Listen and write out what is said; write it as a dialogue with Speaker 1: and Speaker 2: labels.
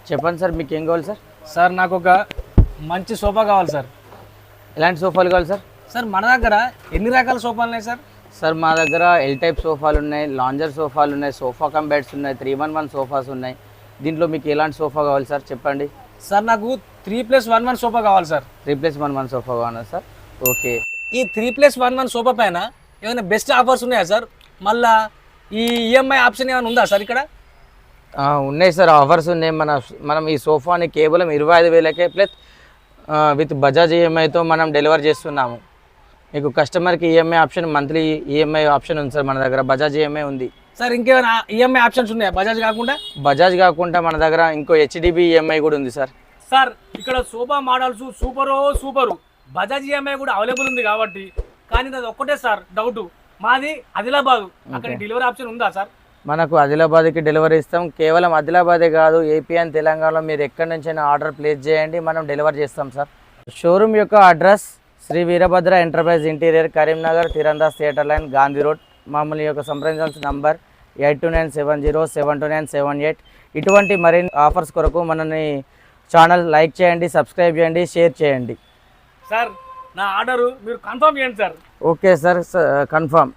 Speaker 1: చెప్పండి సార్, మీకు ఏం కావాలి సార్?
Speaker 2: సార్ నాకు ఒక మంచి సోఫా కావాలి సార్.
Speaker 1: ఎలాంటి సోఫాలు కావాలి సార్?
Speaker 2: సార్ మన దగ్గర ఎన్ని రకాల సోఫాలు ఉన్నాయి సార్?
Speaker 1: సార్ మా దగ్గర ఎల్ టైప్ సోఫాలు ఉన్నాయి, లాంజర్ సోఫాలు ఉన్నాయి, సోఫా కమ్ బెడ్స్ ఉన్నాయి, 3-1-1 సోఫాస్ ఉన్నాయి. దీంట్లో మీకు ఎలాంటి సోఫా కావాలి సార్ చెప్పండి.
Speaker 2: సార్ నాకు 3+1-1 సోఫా కావాలి సార్.
Speaker 1: 3+1-1 సోఫా కావాలా సార్? ఓకే.
Speaker 2: ఈ 3+1-1 సోఫా పైన ఏమైనా బెస్ట్ ఆఫర్స్ ఉన్నాయా సార్? మళ్ళా ఈ ఈఎంఐ ఆప్షన్ ఏమైనా ఉందా సార్ ఇక్కడ?
Speaker 1: ఉన్నాయి సార్, ఆఫర్స్ ఉన్నాయి. మనం ఈ సోఫాని కేవలం 25,000కే ప్లస్ విత్ బజాజ్ ఈఎంఐతో మనం డెలివర్ చేస్తున్నాము. మీకు కస్టమర్కి EMI option, monthly EMI option ఉంది సార్ మన దగ్గర. బజాజ్ ఈఎంఐ ఉంది
Speaker 2: సార్. ఇంకేమైనా ఈఎంఐ ఆప్షన్స్ ఉన్నాయా బజాజ్ కాకుండా?
Speaker 1: బజాజ్ కాకుండా మన దగ్గర ఇంకో హెచ్డిబి ఈఎంఐ కూడా ఉంది సార్.
Speaker 2: సార్ ఇక్కడ sofa models super Bajaj EMI కూడా అవైలబుల్ ఉంది కాబట్టి. కానీ అది ఒక్కటే సార్ డౌట్, మాది ఆదిలాబాద్, అక్కడ డెలివరీ ఆప్షన్ ఉందా సార్?
Speaker 1: మనకు ఆదిలాబాద్కి డెలివరీ ఇస్తాం. కేవలం ఆదిలాబాదే కాదు, ఏపీ అండ్ తెలంగాణలో మీరు ఎక్కడి నుంచైనా ఆర్డర్ ప్లేస్ చేయండి, మనం డెలివరీ చేస్తాం సార్. షోరూమ్ యొక్క address Shri Veerabhadra enterprise interior, Karimnagar, Tirandas theatre line, Gandhi road. మమ్మల్ని యొక్క సంప్రదించాల్సిన నంబర్ 8297072978. ఇటువంటి మరిన్ని ఆఫర్స్ కొరకు మనని ఛానల్ లైక్ చేయండి, సబ్స్క్రైబ్ చేయండి, షేర్ చేయండి.
Speaker 2: సార్ నా ఆర్డరు మీరు కన్ఫర్మ్ చేయండి సార్.
Speaker 1: Okay sir, confirm.